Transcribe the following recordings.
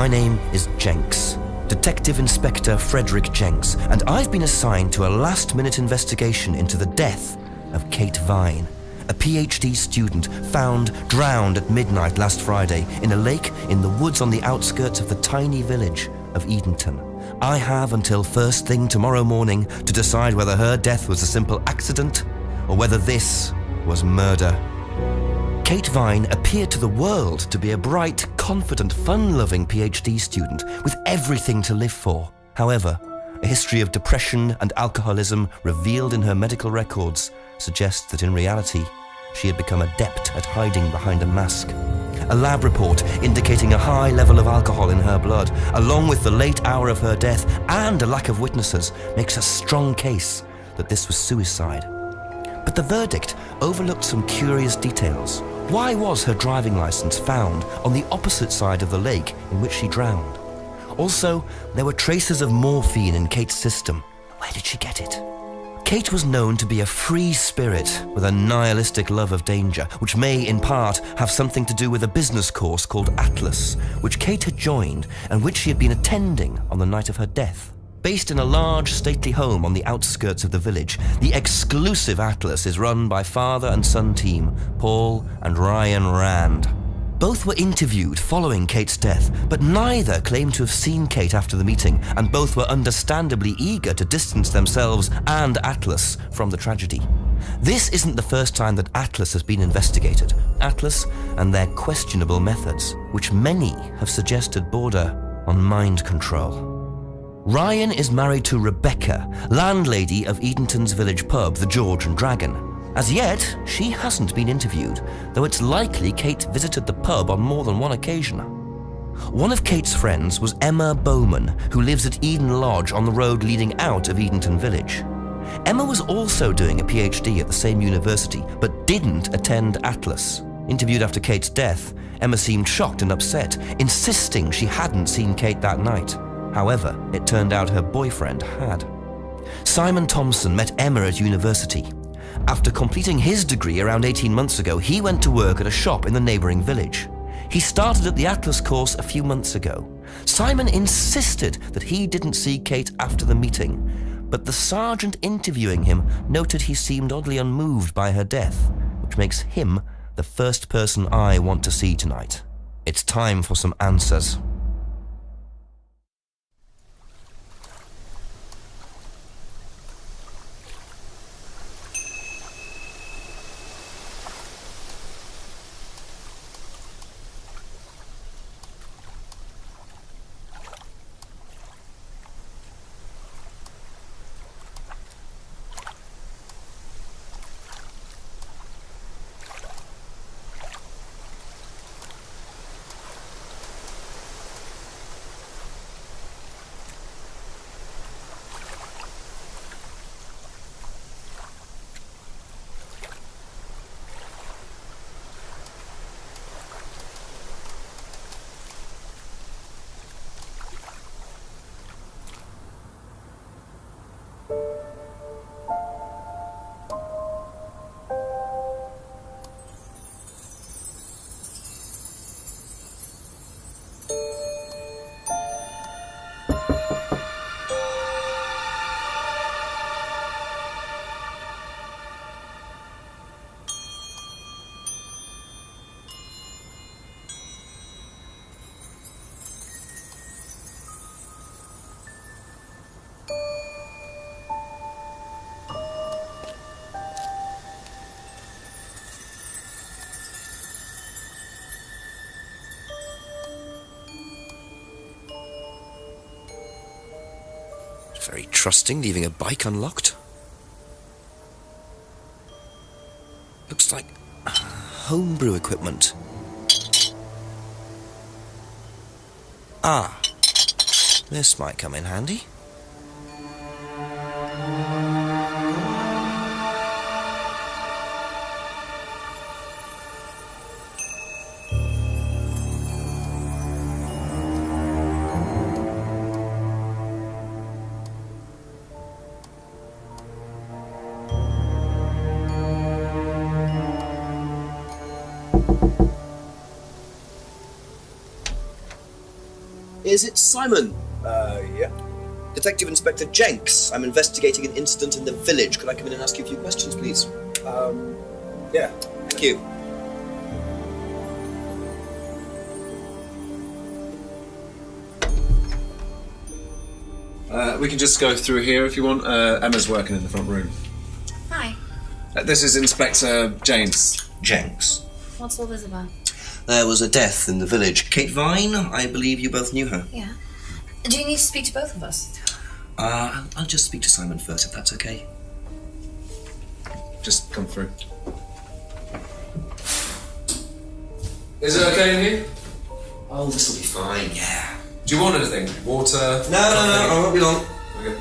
My name is Jenks, Detective Inspector Frederick Jenks, and I've been assigned to a last-minute investigation into the death of Kate Vine, a PhD student found drowned at midnight last Friday in a lake in the woods on the outskirts of the tiny village of Edenton. I have until first thing tomorrow morning to decide whether her death was a simple accident or whether this was murder. Kate Vine appeared to the world to be a bright, confident, fun-loving PhD student with everything to live for. However, a history of depression and alcoholism revealed in her medical records suggests that in reality, she had become adept at hiding behind a mask. A lab report indicating a high level of alcohol in her blood, along with the late hour of her death and a lack of witnesses, makes a strong case that this was suicide. But the verdict overlooked some curious details. Why was her driving license found on the opposite side of the lake in which she drowned? Also, there were traces of morphine in Kate's system. Where did she get it? Kate was known to be a free spirit with a nihilistic love of danger, which may in part have something to do with a business course called Atlas, which Kate had joined and which she had been attending on the night of her death. Based in a large, stately home on the outskirts of the village, the exclusive Atlas is run by father and son team, Paul and Ryan Rand. Both were interviewed following Kate's death, but neither claimed to have seen Kate after the meeting, and both were understandably eager to distance themselves and Atlas from the tragedy. This isn't the first time that Atlas has been investigated. Atlas and their questionable methods, which many have suggested border on mind control. Ryan is married to Rebecca, landlady of Edenton's village pub, the George and Dragon. As yet, she hasn't been interviewed, though it's likely Kate visited the pub on more than one occasion. One of Kate's friends was Emma Bowman, who lives at Eden Lodge on the road leading out of Edenton village. Emma was also doing a PhD at the same university, but didn't attend Atlas. Interviewed after Kate's death, Emma seemed shocked and upset, insisting she hadn't seen Kate that night. However, it turned out her boyfriend had. Simon Thompson met Emma at university. After completing his degree around 18 months ago, he went to work at a shop in the neighbouring village. He started at the Atlas course a few months ago. Simon insisted that he didn't see Kate after the meeting, but the sergeant interviewing him noted he seemed oddly unmoved by her death, which makes him the first person I want to see tonight. It's time for some answers. Very trusting, leaving a bike unlocked. Looks like homebrew equipment. Ah, this might come in handy. Is it Simon? Yeah. Detective Inspector Jenks. I'm investigating an incident in the village. Could I come in and ask you a few questions, please? Yeah. Thank you. We can just go through here if you want. Emma's working in the front room. Hi. This is Inspector Jenks. Jenks. What's all this about? There was a death in the village. Kate Vine, I believe you both knew her. Yeah. Do you need to speak to both of us? I'll just speak to Simon first, if that's okay. Just come through. Is it okay in here? Oh, this'll be fine, yeah. Do you want anything? Water? No, I won't be long. Okay.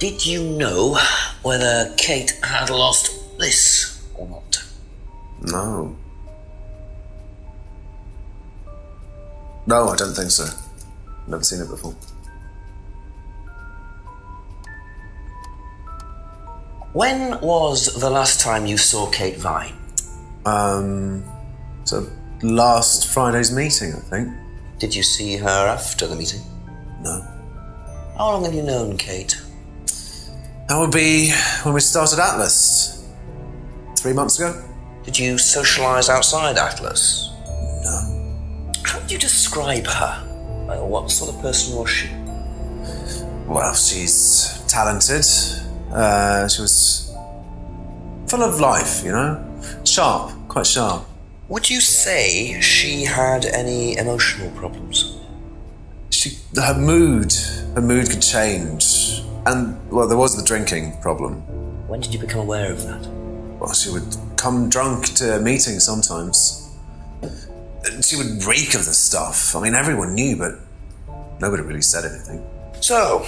Did you know whether Kate had lost this or not? No. No, I don't think so. Never seen it before. When was the last time you saw Kate Vine? So last Friday's meeting, I think. Did you see her after the meeting? No. How long have you known Kate? That would be when we started Atlas. 3 months ago? Did you socialise outside Atlas? No. How would you describe her? What sort of person was she? Well, she's talented. She was full of life, you know? Sharp, quite sharp. Would you say she had any emotional problems? Her mood could change. And, well, there was the drinking problem. When did you become aware of that? Well, she would come drunk to meetings sometimes. She would reek of the stuff. I mean, everyone knew, but nobody really said anything. So,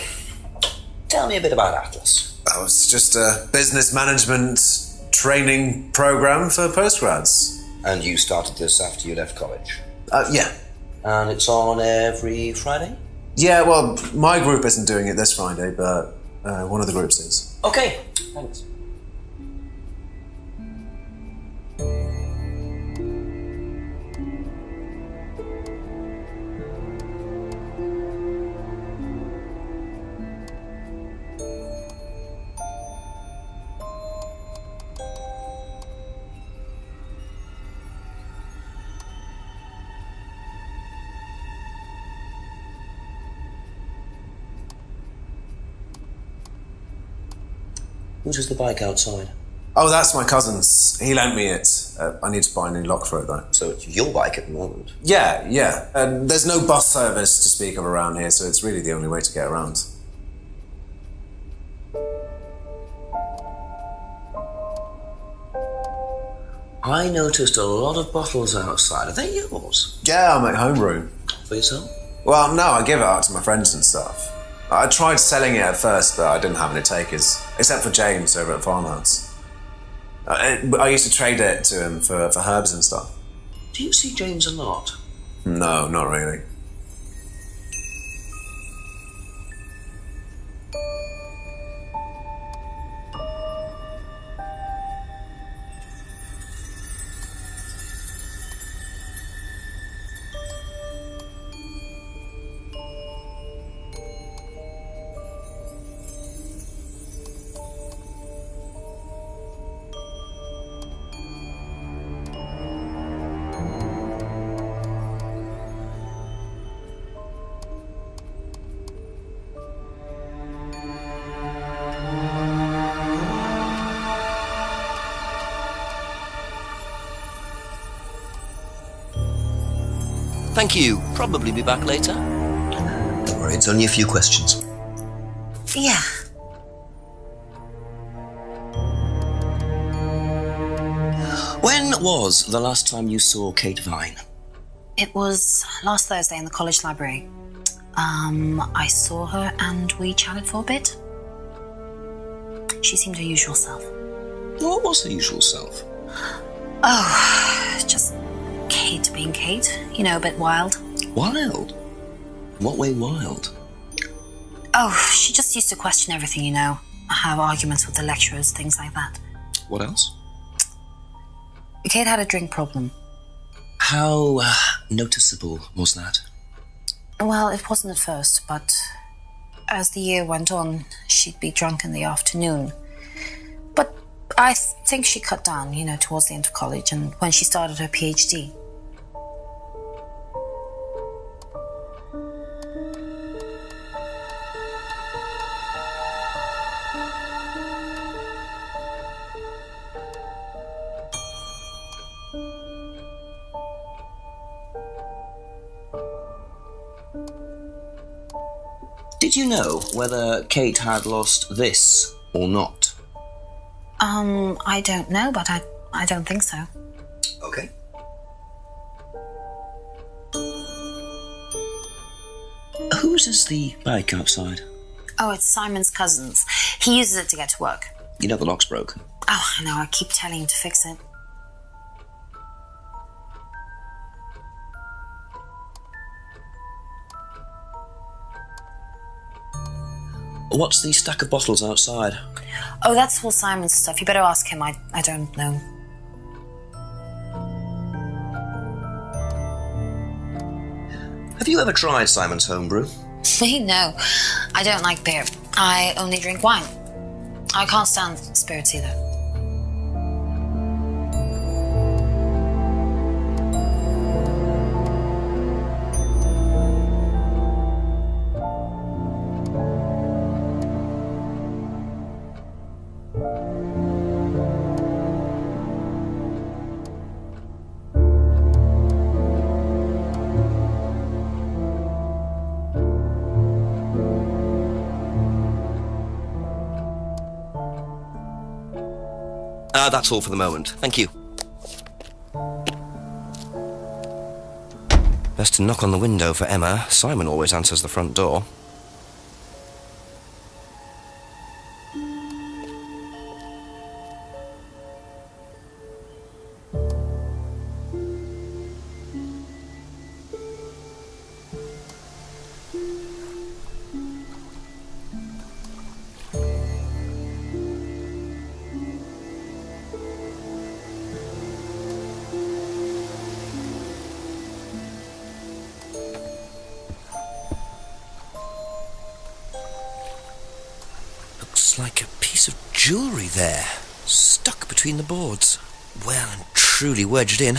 tell me a bit about Atlas. That was just a business management training program for postgrads. And you started this after you left college? Yeah. And it's on every Friday? Yeah, well, my group isn't doing it this Friday, but one of the groups is. Okay, thanks. Whose is the bike outside? Oh, that's my cousin's. He lent me it. I need to buy a new lock for it, though. So it's your bike at the moment? Yeah. There's no bus service to speak of around here, so it's really the only way to get around. I noticed a lot of bottles outside. Are they yours? Yeah, I'm at homebrew. For yourself? Well, no, I give it out to my friends and stuff. I tried selling it at first, but I didn't have any takers, except for James over at Farmhouse. I used to trade it to him for herbs and stuff. Do you see James a lot? No, not really. Thank you. Probably be back later. Don't worry, it's only a few questions. Yeah. When was the last time you saw Kate Vine? It was last Thursday in the college library. I saw her and we chatted for a bit. She seemed her usual self. What was her usual self? Oh, just Kate being Kate. You know, a bit wild. Wild? In what way wild? Oh, she just used to question everything, you know. Have arguments with the lecturers, things like that. What else? Kate had a drink problem. How noticeable was that? Well, it wasn't at first, but as the year went on, she'd be drunk in the afternoon. But I think she cut down, you know, towards the end of college and when she started her PhD. Did you know whether Kate had lost this or not? I don't know, but I don't think so. Okay. Whose is the bike outside? Oh, it's Simon's cousin's. He uses it to get to work. You know the lock's broken. Oh, I know, I keep telling him to fix it. What's the stack of bottles outside? Oh, that's all Simon's stuff. You better ask him. I don't know. Have you ever tried Simon's homebrew? Me? No. I don't like beer. I only drink wine. I can't stand spirits either. That's all for the moment. Thank you. Best to knock on the window for Emma. Simon always answers the front door. Like a piece of jewellery there, stuck between the boards. Well and truly wedged in.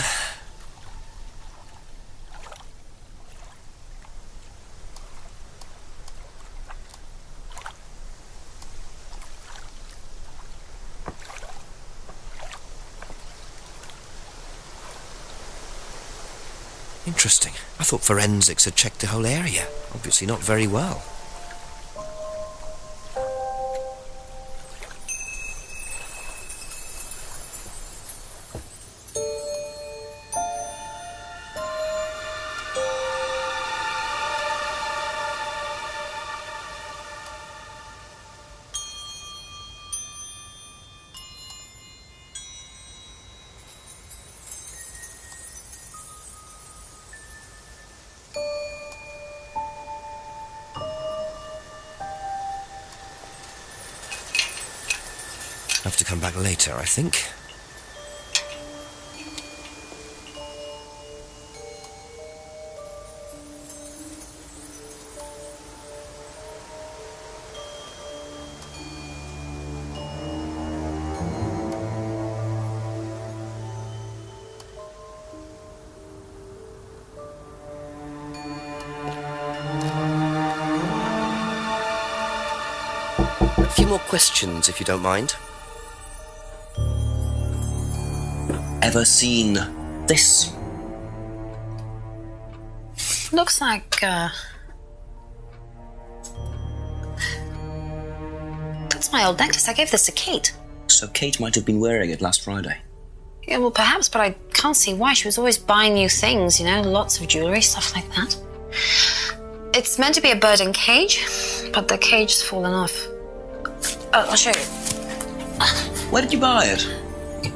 Interesting. I thought forensics had checked the whole area. Obviously not very well. Have to come back later, I think. A few more questions, if you don't mind. Ever seen this? Looks like, that's my old necklace. I gave this to Kate. So Kate might have been wearing it last Friday. Yeah, well, perhaps, but I can't see why. She was always buying new things, you know, lots of jewellery, stuff like that. It's meant to be a bird in cage, but the cage's fallen off. Oh, I'll show you. Where did you buy it?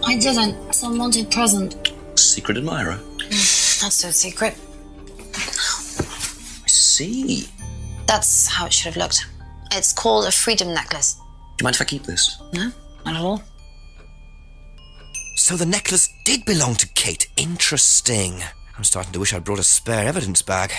I didn't. Some wanted present. Secret admirer. Not so secret. I see. That's how it should have looked. It's called a freedom necklace. Do you mind if I keep this? No, not at all. So the necklace did belong to Kate. Interesting. I'm starting to wish I'd brought a spare evidence bag.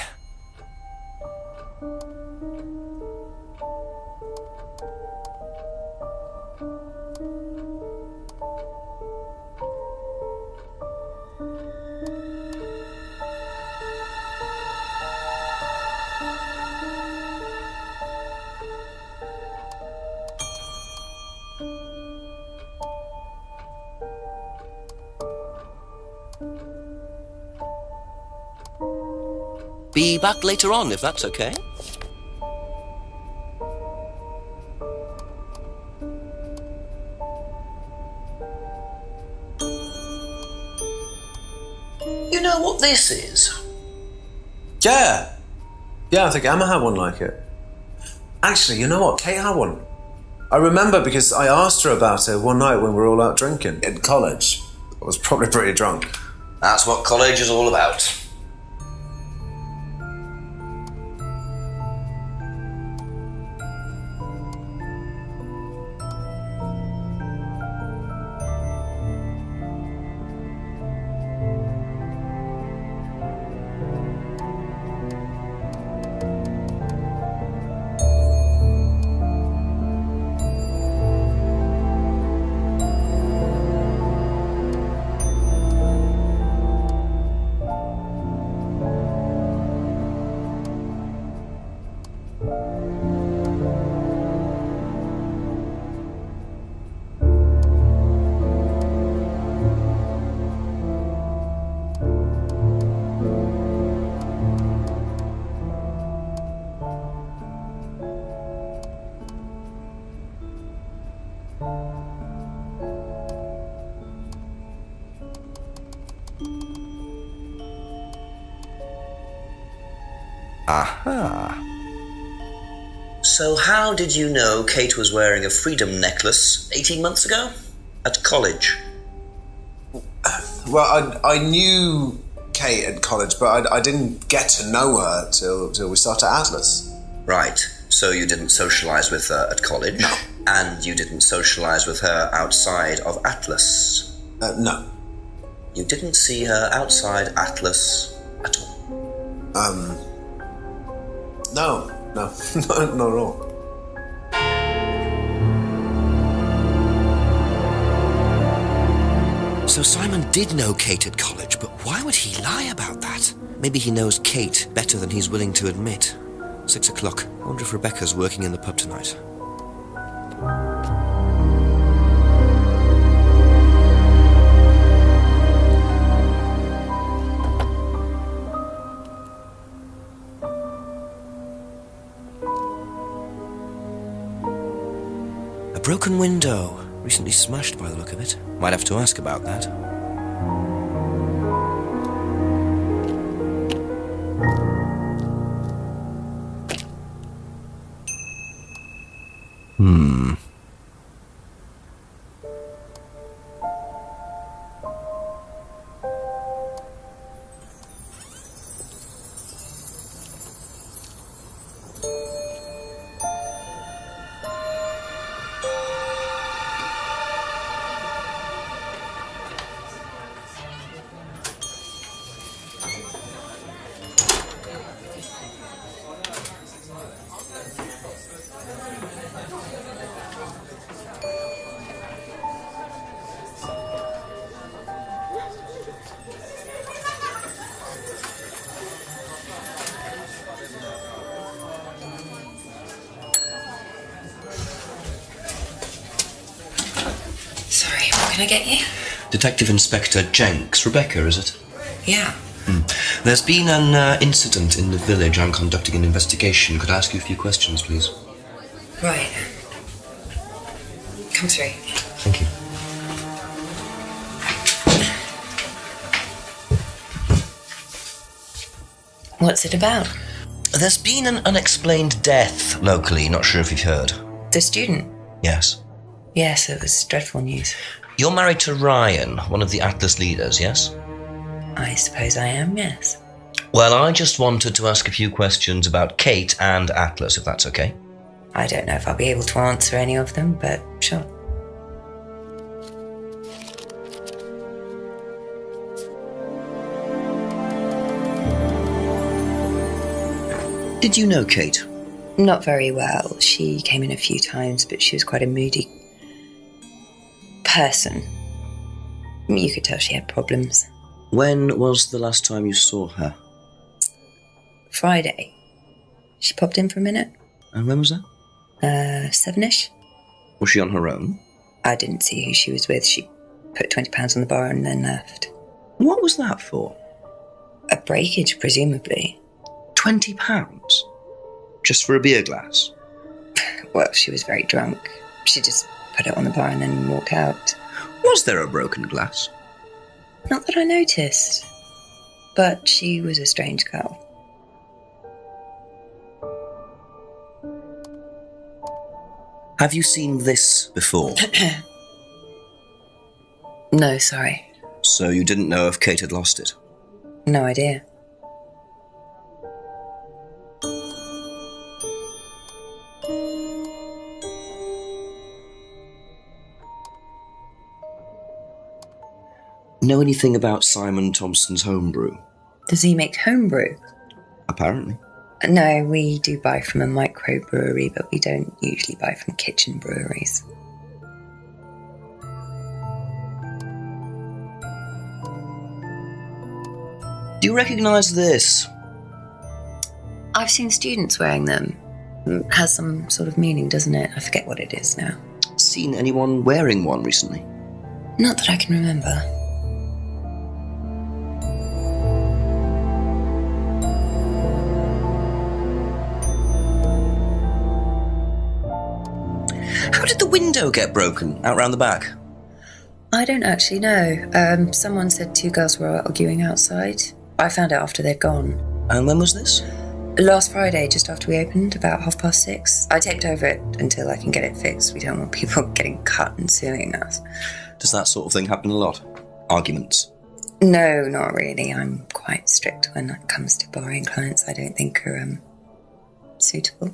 Be back later on, if that's okay. You know what this is? Yeah, I think Emma had one like it. Actually, you know what? Kate had one. I remember because I asked her about it one night when we were all out drinking in college. I was probably pretty drunk. That's what college is all about. Aha. So how did you know Kate was wearing a freedom necklace 18 months ago? At college? Well, I knew Kate at college, but I didn't get to know her till we started Atlas. Right, so you didn't socialise with her at college? No. And you didn't socialise with her outside of Atlas? No. You didn't see her outside Atlas at all? No, not at all. So Simon did know Kate at college, but why would he lie about that? Maybe he knows Kate better than he's willing to admit. 6 o'clock. I wonder if Rebecca's working in the pub tonight. A broken window. Recently smashed by the look of it. Might have to ask about that. Sorry, what can I get you? Detective Inspector Jenks. Rebecca, is it? Yeah. There's been an incident in the village. I'm conducting an investigation. Could I ask you a few questions, please? Right. Come through. Thank you. What's it about? There's been an unexplained death locally. Not sure if you've heard. The student? Yes. Yes, it was dreadful news. You're married to Ryan, one of the Atlas leaders, yes? I suppose I am, yes. Well, I just wanted to ask a few questions about Kate and Atlas, if that's okay. I don't know if I'll be able to answer any of them, but sure. Did you know Kate? Not very well. She came in a few times, but she was quite a moody person. You could tell she had problems. When was the last time you saw her? Friday. She popped in for a minute. And when was that? 7ish. Was she on her own? I didn't see who she was with. She put £20 on the bar and then left. What was that for? A breakage, presumably. £20? Just for a beer glass? Well, she was very drunk. She just put it on the bar and then walked out. Was there a broken glass? Not that I noticed. But she was a strange girl. Have you seen this before? No, sorry. So you didn't know if Kate had lost it? No idea. Know anything about Simon Thompson's homebrew? Does he make homebrew? Apparently. No, we do buy from a microbrewery, but we don't usually buy from kitchen breweries. Do you recognise this? I've seen students wearing them. It has some sort of meaning, doesn't it? I forget what it is now. Seen anyone wearing one recently? Not that I can remember. How did the window get broken out round the back? I don't actually know. Someone said 2 girls were arguing outside. I found out after they'd gone. And when was this? Last Friday, just after we opened, about 6:30. I taped over it until I can get it fixed. We don't want people getting cut and suing us. Does that sort of thing happen a lot? Arguments? No, not really. I'm quite strict when it comes to borrowing clients I don't think are suitable.